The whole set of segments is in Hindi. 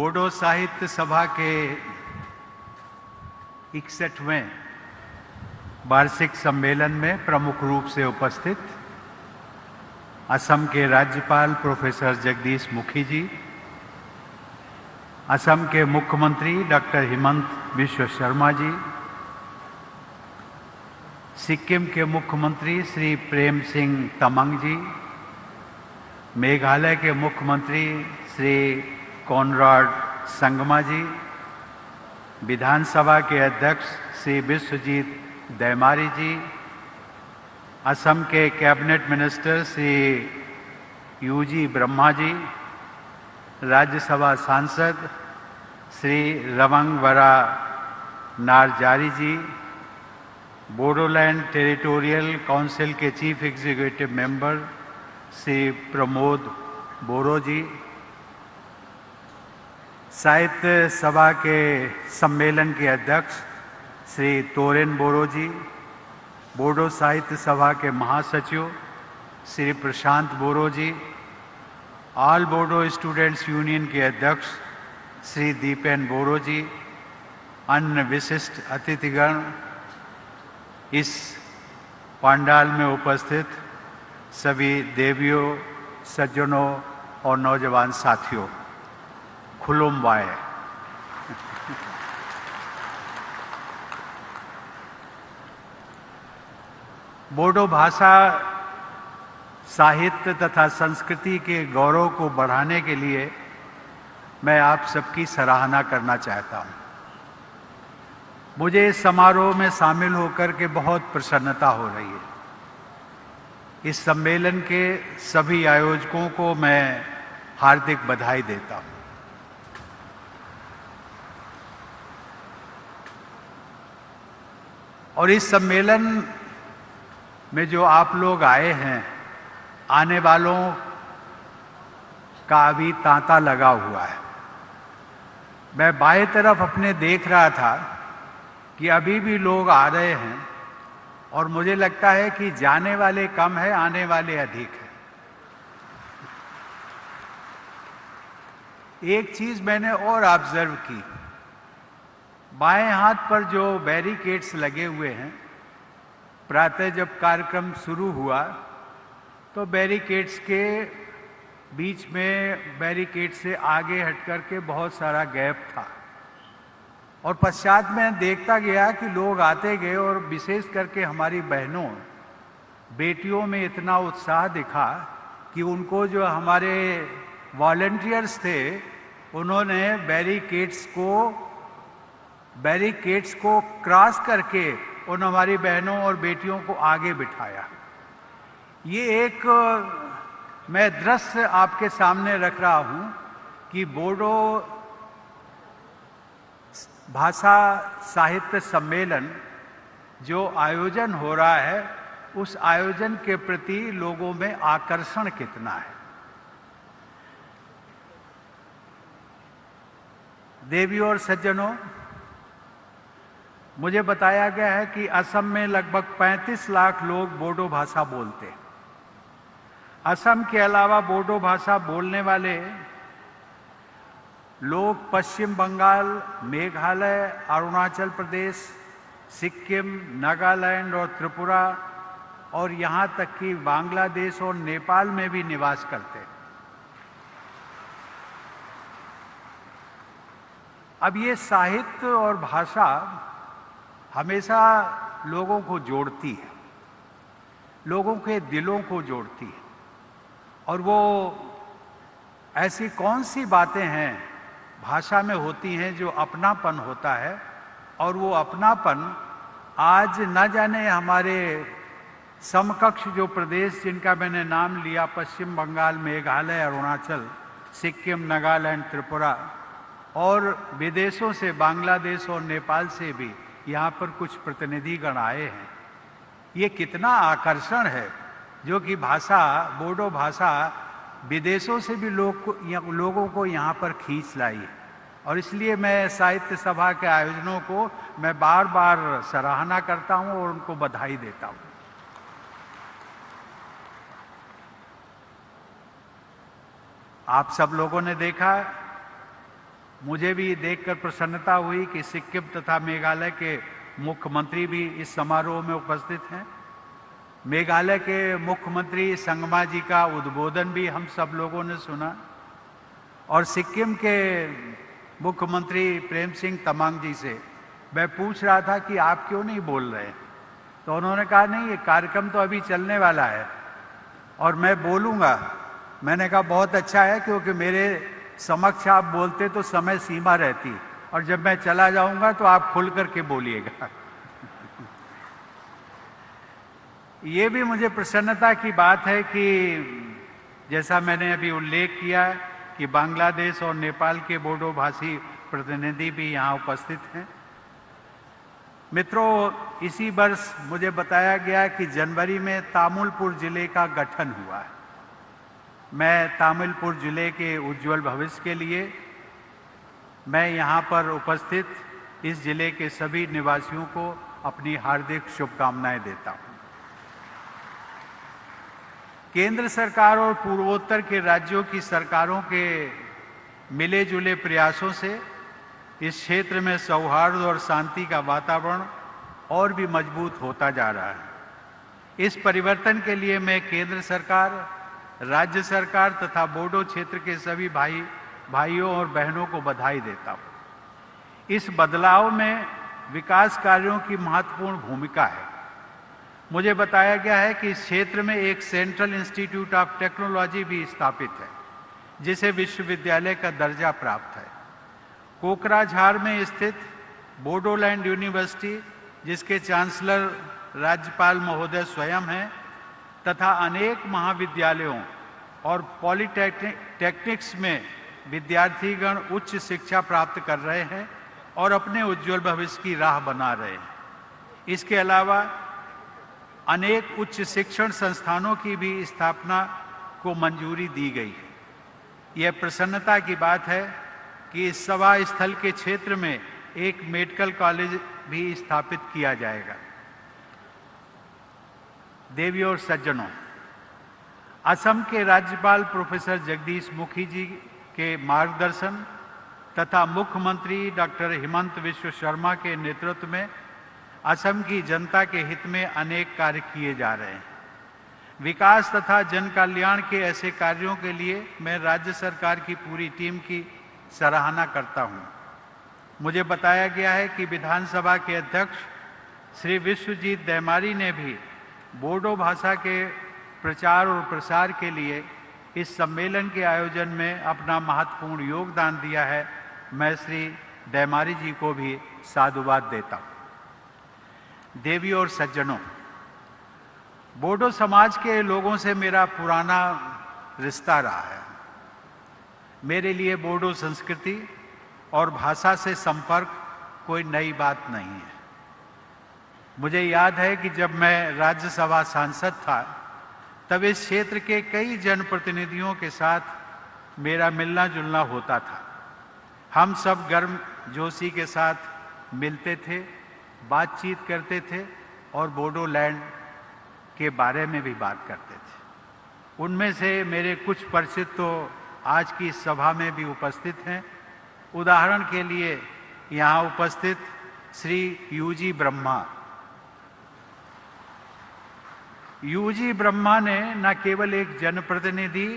बोडो साहित्य सभा के 61वें वार्षिक सम्मेलन में प्रमुख रूप से उपस्थित असम के राज्यपाल प्रोफेसर जगदीश मुखी जी, असम के मुख्यमंत्री डॉक्टर हिमंत बिश्व शर्मा जी, सिक्किम के मुख्यमंत्री श्री प्रेम सिंह तमंग जी, मेघालय के मुख्यमंत्री श्री कॉनराड संगमा जी, विधानसभा के अध्यक्ष श्री विश्वजीत दैमारी जी, असम के कैबिनेट मिनिस्टर श्री यूजी ब्रह्मा जी, राज्यसभा सांसद श्री रवंगवरा नारजारी जी, बोडोलैंड टेरिटोरियल काउंसिल के chief executive member Shri Pramod Boro ji, Sahitya Sabha के सम्मेलन के अध्यक्ष श्री तोरेन बोरो जी, बोडो साहित्य सभा के महासचिव श्री प्रशांत बोरो जी, ऑल बोडो स्टूडेंट्स यूनियन के अध्यक्ष श्री दीपेन बोरो जी, अन्य विशिष्ट अतिथिगण, इस पंडाल में उपस्थित सभी देवियों, सज्जनों और नौजवान साथियों, खुलुमबाय। बोडो भाषा, साहित्य तथा संस्कृति के गौरव को बढ़ाने के लिए मैं आप सबकी सराहना करना चाहता हूं। मुझे इस समारोह में शामिल होकर के बहुत प्रसन्नता हो रही है। इस सम्मेलन के सभी आयोजकों को मैं हार्दिक बधाई देता हूं। और इस सम्मेलन में जो आप लोग आए हैं, आने वालों का अभी तांता लगा हुआ है। मैं बाएं तरफ अपने देख रहा था कि अभी भी लोग आ रहे हैं और मुझे लगता है कि जाने वाले कम है, आने वाले अधिक है। एक चीज मैंने और ऑब्जर्व की, बाएं हाथ पर जो बैरिकेड्स लगे हुए हैं, प्रातः जब कार्यक्रम शुरू हुआ तो बैरिकेड्स के बीच में, बैरिकेड से आगे हट करके बहुत सारा गैप था और पश्चात में देखता गया कि लोग आते गए और विशेष करके हमारी बहनों, बेटियों में इतना उत्साह दिखा कि उनको, जो हमारे वॉलंटियर्स थे, उन्होंने बैरिकेड्स को क्रॉस करके उन हमारी बहनों और बेटियों को आगे बिठाया। ये एक मैं दृश्य आपके सामने रख रहा हूं कि बोडो भाषा साहित्य सम्मेलन जो आयोजन हो रहा है, उस आयोजन के प्रति लोगों में आकर्षण कितना है। देवियों और सज्जनों, मुझे बताया गया है कि असम में लगभग 35 लाख लोग बोडो भाषा बोलते हैं। असम के अलावा बोडो भाषा बोलने वाले लोग पश्चिम बंगाल, मेघालय, अरुणाचल प्रदेश, सिक्किम, नागालैंड और त्रिपुरा और यहां तक कि बांग्लादेश और नेपाल में भी निवास करते हैं। अब ये साहित्य और भाषा हमेशा लोगों को जोड़ती है, लोगों के दिलों को जोड़ती है। और वो ऐसी कौन सी बातें हैं भाषा में होती हैं जो अपनापन होता है, और वो अपनापन आज न जाने हमारे समकक्ष जो प्रदेश जिनका मैंने नाम लिया, पश्चिम बंगाल, मेघालय, अरुणाचल, सिक्किम, नागालैंड, त्रिपुरा, और विदेशों से, बांग्लादेश और नेपाल से भी यहाँ पर कुछ प्रतिनिधिगण आए हैं। ये कितना आकर्षण है, जो कि भाषा, बोडो भाषा विदेशों से भी लोगों को यहाँ पर खींच लाई है। और इसलिए मैं साहित्य सभा के आयोजनों को मैं बार बार सराहना करता हूँ और उनको बधाई देता हूँ। आप सब लोगों ने देखा मुझे भी देखकर प्रसन्नता हुई कि सिक्किम तथा मेघालय के मुख्यमंत्री भी इस समारोह में उपस्थित हैं। मेघालय के मुख्यमंत्री संगमा जी का उद्बोधन भी हम सब लोगों ने सुना और सिक्किम के मुख्यमंत्री प्रेम सिंह तमांग जी से मैं पूछ रहा था कि आप क्यों नहीं बोल रहे, तो उन्होंने कहा नहीं, ये कार्यक्रम तो अभी चलने वाला है और मैं बोलूँगा। मैंने कहा बहुत अच्छा है, क्योंकि मेरे समक्ष आप बोलते तो समय सीमा रहती और जब मैं चला जाऊंगा तो आप खुल करके बोलिएगा। ये भी मुझे प्रसन्नता की बात है कि जैसा मैंने अभी उल्लेख किया कि बांग्लादेश और नेपाल के बोडो भाषी प्रतिनिधि भी यहाँ उपस्थित हैं। मित्रों, इसी वर्ष मुझे बताया गया कि जनवरी में तामुलपुर जिले का गठन हुआ है। मैं तामुलपुर जिले के उज्जवल भविष्य के लिए मैं यहाँ पर उपस्थित इस जिले के सभी निवासियों को अपनी हार्दिक शुभकामनाएं देता हूँ। केंद्र सरकार और पूर्वोत्तर के राज्यों की सरकारों के मिले जुले प्रयासों से इस क्षेत्र में सौहार्द और शांति का वातावरण और भी मजबूत होता जा रहा है। इस परिवर्तन के लिए मैं केंद्र सरकार, राज्य सरकार तथा बोडो क्षेत्र के सभी भाइयों और बहनों को बधाई देता हूँ। इस बदलाव में विकास कार्यों की महत्वपूर्ण भूमिका है। मुझे बताया गया है कि इस क्षेत्र में एक सेंट्रल इंस्टीट्यूट ऑफ टेक्नोलॉजी भी स्थापित है, जिसे विश्वविद्यालय का दर्जा प्राप्त है। कोकराझार में स्थित बोडोलैंड यूनिवर्सिटी, जिसके चांसलर राज्यपाल महोदय स्वयं हैं, तथा अनेक महाविद्यालयों और पॉलिटेक्निक्स में विद्यार्थीगण उच्च शिक्षा प्राप्त कर रहे हैं और अपने उज्जवल भविष्य की राह बना रहे हैं। इसके अलावा अनेक उच्च शिक्षण संस्थानों की भी स्थापना को मंजूरी दी गई है। यह प्रसन्नता की बात है कि इस सभा स्थल के क्षेत्र में एक मेडिकल कॉलेज भी स्थापित किया जाएगा। देवियों और सज्जनों, असम के राज्यपाल प्रोफेसर जगदीश मुखी जी के मार्गदर्शन तथा मुख्यमंत्री डॉक्टर हिमंत विश्व शर्मा के नेतृत्व में असम की जनता के हित में अनेक कार्य किए जा रहे हैं। विकास तथा जन कल्याण के ऐसे कार्यों के लिए मैं राज्य सरकार की पूरी टीम की सराहना करता हूं। मुझे बताया गया है कि विधानसभा के अध्यक्ष श्री विश्वजीत दैमारी ने भी बोडो भाषा के प्रचार और प्रसार के लिए इस सम्मेलन के आयोजन में अपना महत्वपूर्ण योगदान दिया है। मैं श्री दैमारी जी को भी साधुवाद देता हूं। देवियों और सज्जनों, बोडो समाज के लोगों से मेरा पुराना रिश्ता रहा है। मेरे लिए बोडो संस्कृति और भाषा से संपर्क कोई नई बात नहीं है। मुझे याद है कि जब मैं राज्यसभा सांसद था, तब इस क्षेत्र के कई जनप्रतिनिधियों के साथ मेरा मिलना जुलना होता था। हम सब गर्म जोशी के साथ मिलते थे, बातचीत करते थे और बोडोलैंड के बारे में भी बात करते थे। उनमें से मेरे कुछ परिचित तो आज की सभा में भी उपस्थित हैं। उदाहरण के लिए यहाँ उपस्थित श्री यूजी ब्रह्मा। यूजी ब्रह्मा ने न केवल एक जनप्रतिनिधि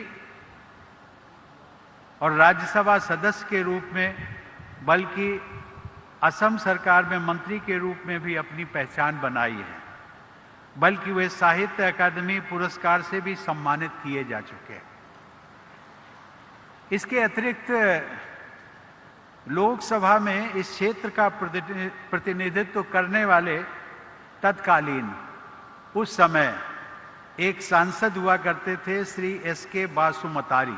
और राज्यसभा सदस्य के रूप में, बल्कि असम सरकार में मंत्री के रूप में भी अपनी पहचान बनाई है, बल्कि वे साहित्य अकादमी पुरस्कार से भी सम्मानित किए जा चुके हैं। इसके अतिरिक्त लोकसभा में इस क्षेत्र का प्रतिनिधित्व करने वाले तत्कालीन उस समय एक सांसद हुआ करते थे, श्री एस.के. बासुमतारी।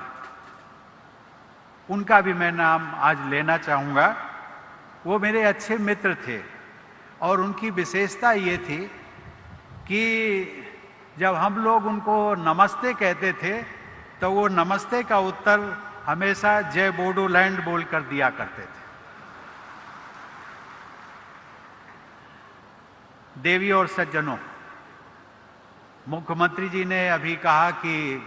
उनका भी मैं नाम आज लेना चाहूँगा। वो मेरे अच्छे मित्र थे और उनकी विशेषता ये थी कि जब हम लोग उनको नमस्ते कहते थे तो वो नमस्ते का उत्तर हमेशा जय बोडोलैंड बोलकर दिया करते थे। देवियों और सज्जनों, मुख्यमंत्री जी ने अभी कहा कि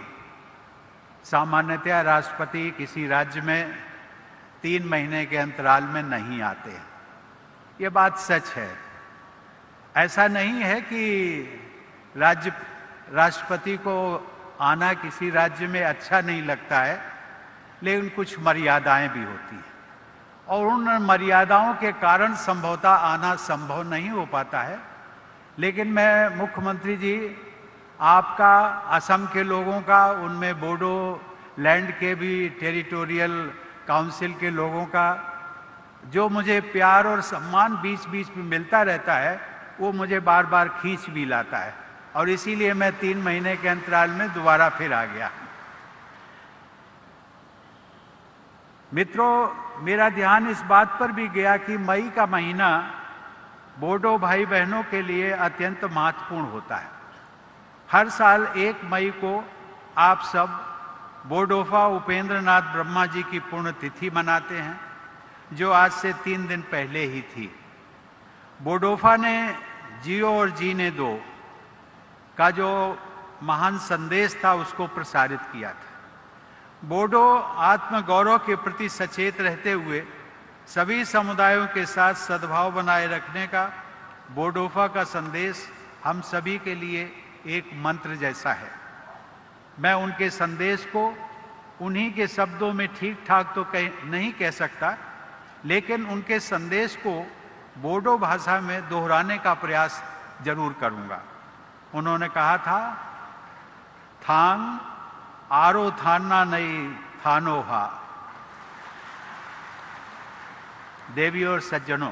सामान्यतया राष्ट्रपति किसी राज्य में 3 महीने के अंतराल में नहीं आते हैं। ये बात सच है। ऐसा नहीं है कि राष्ट्रपति को आना किसी राज्य में अच्छा नहीं लगता है, लेकिन कुछ मर्यादाएं भी होती हैं और उन मर्यादाओं के कारण संभवतः आना संभव नहीं हो पाता है। लेकिन मैं मुख्यमंत्री जी, आपका, असम के लोगों का, उनमें बोडो लैंड के भी टेरिटोरियल काउंसिल के लोगों का जो मुझे प्यार और सम्मान बीच बीच में मिलता रहता है, वो मुझे बार बार खींच भी लाता है और इसीलिए मैं 3 महीने के अंतराल में दोबारा फिर आ गया। मित्रों, मेरा ध्यान इस बात पर भी गया कि मई का महीना बोडो भाई बहनों के लिए अत्यंत महत्वपूर्ण होता है। हर साल 1 मई को आप सब बोडोफा उपेंद्र नाथ ब्रह्मा जी की पुण्यतिथि मनाते हैं, जो आज से 3 दिन पहले ही थी। बोडोफा ने जियो और जीने दो का जो महान संदेश था, उसको प्रसारित किया था। बोडो आत्मगौरव के प्रति सचेत रहते हुए सभी समुदायों के साथ सद्भाव बनाए रखने का बोडोफा का संदेश हम सभी के लिए एक मंत्र जैसा है। मैं उनके संदेश को उन्हीं के शब्दों में ठीक ठाक तो नहीं कह सकता, लेकिन उनके संदेश को बोडो भाषा में दोहराने का प्रयास जरूर करूंगा। उन्होंने कहा था, थांग आरो थाना नहीं थानोहा। देवियों और सज्जनों,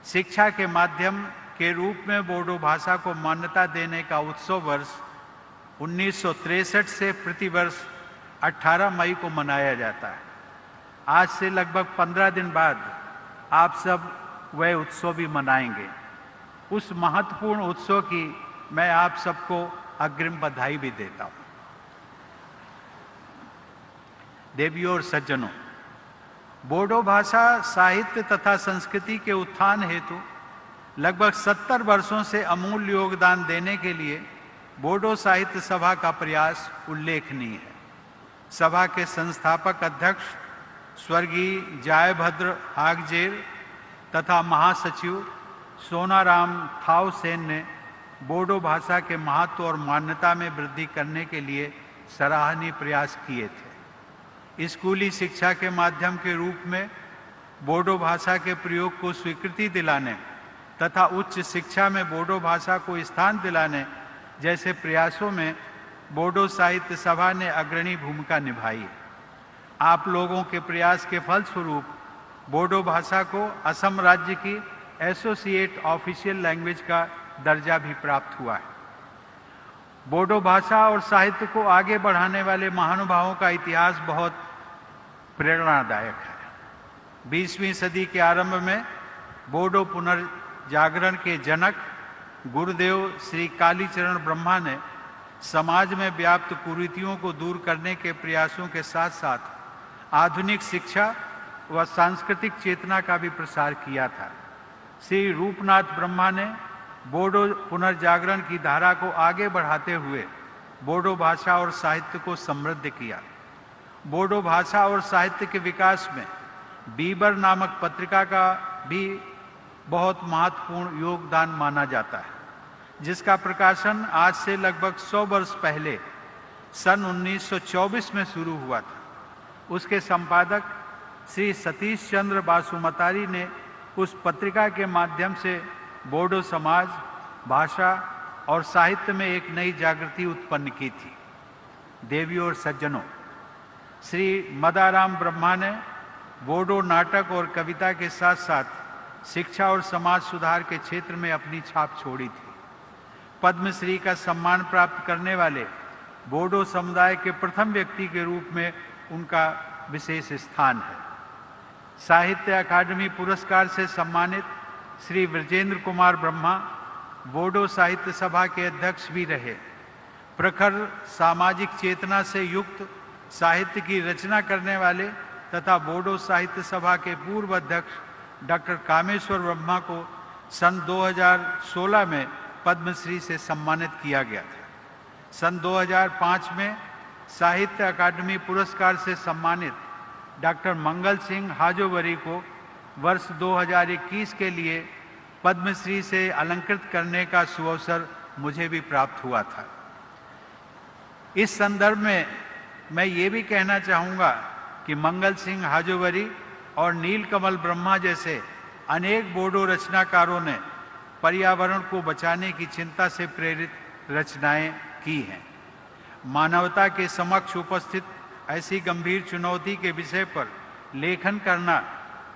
शिक्षा के माध्यम के रूप में बोडो भाषा को मान्यता देने का उत्सव वर्ष 1963 से प्रतिवर्ष 18 मई को मनाया जाता है। आज से लगभग 15 दिन बाद आप सब वह उत्सव भी मनाएंगे। उस महत्वपूर्ण उत्सव की मैं आप सबको अग्रिम बधाई भी देता हूं। देवियों और सज्जनों, बोडो भाषा साहित्य तथा संस्कृति के उत्थान हेतु लगभग 70 वर्षों से अमूल्य योगदान देने के लिए बोडो साहित्य सभा का प्रयास उल्लेखनीय है। सभा के संस्थापक अध्यक्ष स्वर्गीय जयभद्र हागजेर तथा महासचिव सोनाराम थाउसेन ने बोडो भाषा के महत्व और मान्यता में वृद्धि करने के लिए सराहनीय प्रयास किए थे। स्कूली शिक्षा के माध्यम के रूप में बोडो भाषा के प्रयोग को स्वीकृति दिलाने तथा उच्च शिक्षा में बोडो भाषा को स्थान दिलाने जैसे प्रयासों में बोडो साहित्य सभा ने अग्रणी भूमिका निभाई। आप लोगों के प्रयास के फलस्वरूप बोडो भाषा को असम राज्य की एसोसिएट ऑफिशियल लैंग्वेज का दर्जा भी प्राप्त हुआ है। बोडो भाषा और साहित्य को आगे बढ़ाने वाले महानुभावों का इतिहास बहुत प्रेरणादायक है। 20वीं सदी के आरंभ में बोडो पुनर्जागरण के जनक गुरुदेव श्री कालीचरण ब्रह्मा ने समाज में व्याप्त कुरीतियों को दूर करने के प्रयासों के साथ साथ आधुनिक शिक्षा व सांस्कृतिक चेतना का भी प्रसार किया था। श्री रूपनाथ ब्रह्मा ने बोडो पुनर्जागरण की धारा को आगे बढ़ाते हुए बोडो भाषा और साहित्य को समृद्ध किया। बोडो भाषा और साहित्य के विकास में बीबर नामक पत्रिका का भी बहुत महत्वपूर्ण योगदान माना जाता है, जिसका प्रकाशन आज से लगभग 100 वर्ष पहले सन 1924 में शुरू हुआ था। उसके संपादक श्री सतीश चंद्र बासुमतारी ने उस पत्रिका के माध्यम से बोडो समाज, भाषा और साहित्य में एक नई जागृति उत्पन्न की थी। देवियों और सज्जनों, श्री मदाराम ब्रह्मा ने बोडो नाटक और कविता के साथ साथ शिक्षा और समाज सुधार के क्षेत्र में अपनी छाप छोड़ी थी। पद्मश्री का सम्मान प्राप्त करने वाले बोडो समुदाय के प्रथम व्यक्ति के रूप में उनका विशेष स्थान है। साहित्य अकादमी पुरस्कार से सम्मानित श्री विजेंद्र कुमार ब्रह्मा बोडो साहित्य सभा के अध्यक्ष भी रहे। प्रखर सामाजिक चेतना से युक्त साहित्य की रचना करने वाले तथा बोडो साहित्य सभा के पूर्व अध्यक्ष डॉक्टर कामेश्वर ब्रह्मा को सन 2016 में पद्मश्री से सम्मानित किया गया था। सन 2005 में साहित्य अकादमी पुरस्कार से सम्मानित डॉक्टर मंगल सिंह हाजोवरी को वर्ष 2021 के लिए पद्मश्री से अलंकृत करने का सुअवसर मुझे भी प्राप्त हुआ था। इस संदर्भ में मैं ये भी कहना चाहूँगा कि मंगल सिंह हाजोवरी और नीलकमल ब्रह्मा जैसे अनेक बोडो रचनाकारों ने पर्यावरण को बचाने की चिंता से प्रेरित रचनाएं की हैं। मानवता के समक्ष उपस्थित ऐसी गंभीर चुनौती के विषय पर लेखन करना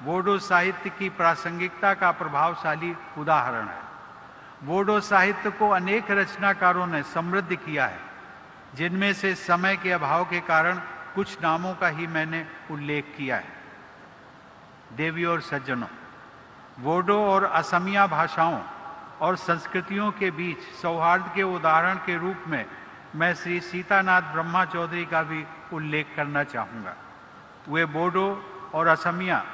बोडो साहित्य की प्रासंगिकता का प्रभावशाली उदाहरण है। बोडो साहित्य को अनेक रचनाकारों ने समृद्ध किया है, जिनमें से समय के अभाव के कारण कुछ नामों का ही मैंने उल्लेख किया है। देवियों और सज्जनों, बोडो और असमिया भाषाओं और संस्कृतियों के बीच सौहार्द के उदाहरण के रूप में मैं श्री सीतानाथ ब्रह्मा चौधरी का भी उल्लेख करना चाहूँगा। वे बोडो और असमिया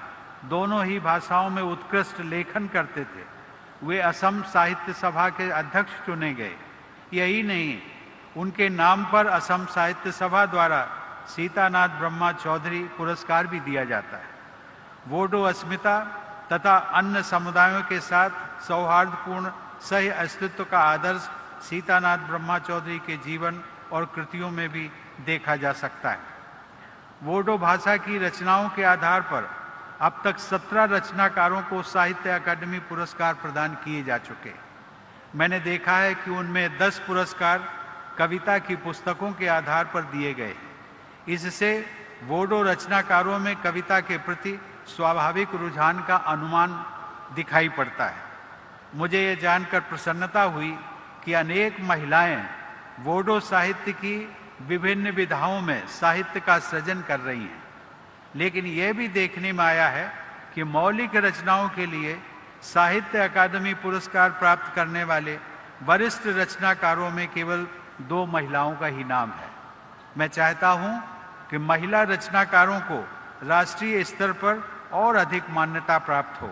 दोनों ही भाषाओं में उत्कृष्ट लेखन करते थे। वे असम साहित्य सभा के अध्यक्ष चुने गए। यही नहीं, उनके नाम पर असम साहित्य सभा द्वारा सीतानाथ ब्रह्मा चौधरी पुरस्कार भी दिया जाता है। बोडो अस्मिता तथा अन्य समुदायों के साथ सौहार्दपूर्ण सह अस्तित्व का आदर्श सीतानाथ ब्रह्मा चौधरी के जीवन और कृतियों में भी देखा जा सकता है। बोडो भाषा की रचनाओं के आधार पर अब तक 17 रचनाकारों को साहित्य अकादमी पुरस्कार प्रदान किए जा चुके। मैंने देखा है कि उनमें 10 पुरस्कार कविता की पुस्तकों के आधार पर दिए गए। इससे बोडो रचनाकारों में कविता के प्रति स्वाभाविक रुझान का अनुमान दिखाई पड़ता है। मुझे ये जानकर प्रसन्नता हुई कि अनेक महिलाएं बोडो साहित्य की विभिन्न विधाओं में साहित्य का सृजन कर रही हैं। लेकिन यह भी देखने में आया है कि मौलिक रचनाओं के लिए साहित्य अकादमी पुरस्कार प्राप्त करने वाले वरिष्ठ रचनाकारों में केवल 2 महिलाओं का ही नाम है। मैं चाहता हूं कि महिला रचनाकारों को राष्ट्रीय स्तर पर और अधिक मान्यता प्राप्त हो।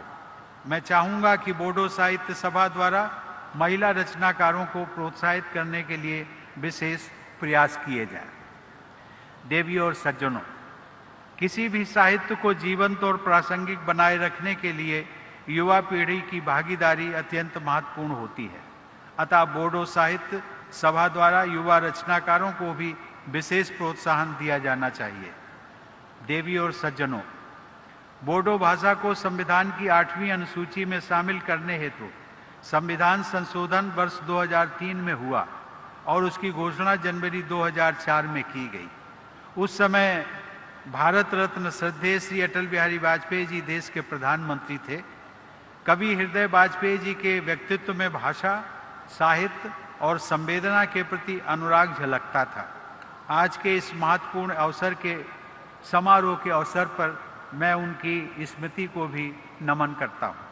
मैं चाहूंगा कि बोडो साहित्य सभा द्वारा महिला रचनाकारों को प्रोत्साहित करने के लिए विशेष प्रयास किए जाएं। देवियों और सज्जनों, किसी भी साहित्य को जीवंत और प्रासंगिक बनाए रखने के लिए युवा पीढ़ी की भागीदारी अत्यंत महत्वपूर्ण होती है। अतः बोडो साहित्य सभा द्वारा युवा रचनाकारों को भी विशेष प्रोत्साहन दिया जाना चाहिए। देवियों और सज्जनों, बोडो भाषा को संविधान की 8वीं अनुसूची में शामिल करने हेतु संविधान संशोधन वर्ष 2003 में हुआ और उसकी घोषणा जनवरी 2004 में की गई। उस समय भारत रत्न श्रद्धेय श्री अटल बिहारी वाजपेयी जी देश के प्रधानमंत्री थे। कवि हृदय वाजपेयी जी के व्यक्तित्व में भाषा, साहित्य और संवेदना के प्रति अनुराग झलकता था। आज के इस महत्वपूर्ण अवसर के समारोह के अवसर पर मैं उनकी स्मृति को भी नमन करता हूँ।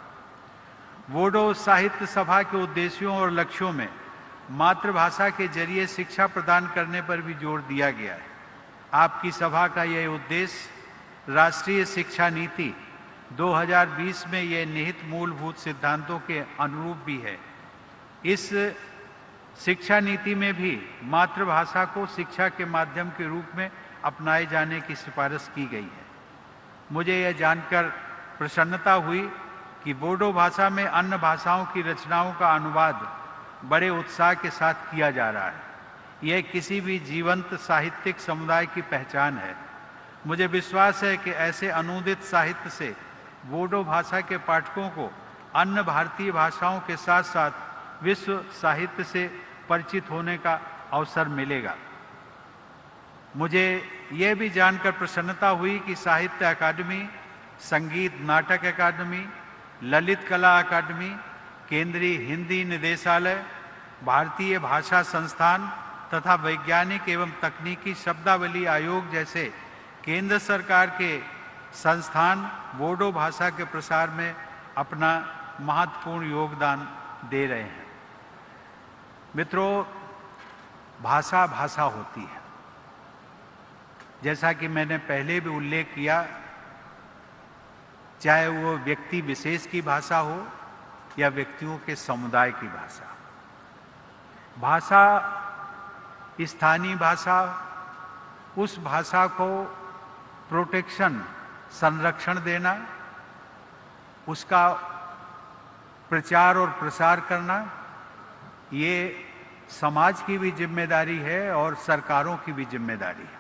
बोडो साहित्य सभा के उद्देश्यों और लक्ष्यों में मातृभाषा के जरिए शिक्षा प्रदान करने पर भी जोर दिया गया है। आपकी सभा का यह उद्देश्य राष्ट्रीय शिक्षा नीति 2020 में यह निहित मूलभूत सिद्धांतों के अनुरूप भी है। इस शिक्षा नीति में भी मातृभाषा को शिक्षा के माध्यम के रूप में अपनाए जाने की सिफारिश की गई है। मुझे यह जानकर प्रसन्नता हुई कि बोडो भाषा में अन्य भाषाओं की रचनाओं का अनुवाद बड़े उत्साह के साथ किया जा रहा है। यह किसी भी जीवंत साहित्यिक समुदाय की पहचान है। मुझे विश्वास है कि ऐसे अनूदित साहित्य से बोडो भाषा के पाठकों को अन्य भारतीय भाषाओं के साथ साथ विश्व साहित्य से परिचित होने का अवसर मिलेगा। मुझे यह भी जानकर प्रसन्नता हुई कि साहित्य अकादमी, संगीत नाटक अकादमी, ललित कला अकादमी, केंद्रीय हिंदी निदेशालय, भारतीय भाषा संस्थान तथा वैज्ञानिक एवं तकनीकी शब्दावली आयोग जैसे केंद्र सरकार के संस्थान बोडो भाषा के प्रसार में अपना महत्वपूर्ण योगदान दे रहे हैं। मित्रों, भाषा भाषा होती है। जैसा कि मैंने पहले भी उल्लेख किया, चाहे वो व्यक्ति विशेष की भाषा हो या व्यक्तियों के समुदाय की भाषा। भाषा, स्थानीय भाषा, उस भाषा को प्रोटेक्शन, संरक्षण देना, उसका प्रचार और प्रसार करना, ये समाज की भी जिम्मेदारी है और सरकारों की भी जिम्मेदारी है।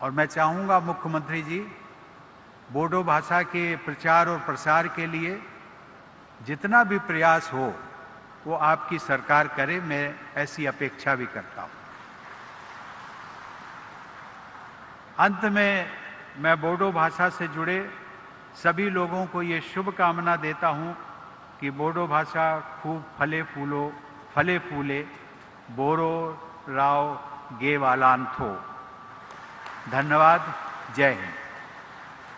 और मैं चाहूँगा मुख्यमंत्री जी, बोडो भाषा के प्रचार और प्रसार के लिए जितना भी प्रयास हो वो आपकी सरकार करे, मैं ऐसी अपेक्षा भी करता हूँ। अंत में मैं बोडो भाषा से जुड़े सभी लोगों को ये शुभकामना देता हूँ कि बोडो भाषा खूब फले फूले बोरो राव गे वालान थो। धन्यवाद। जय हिंद।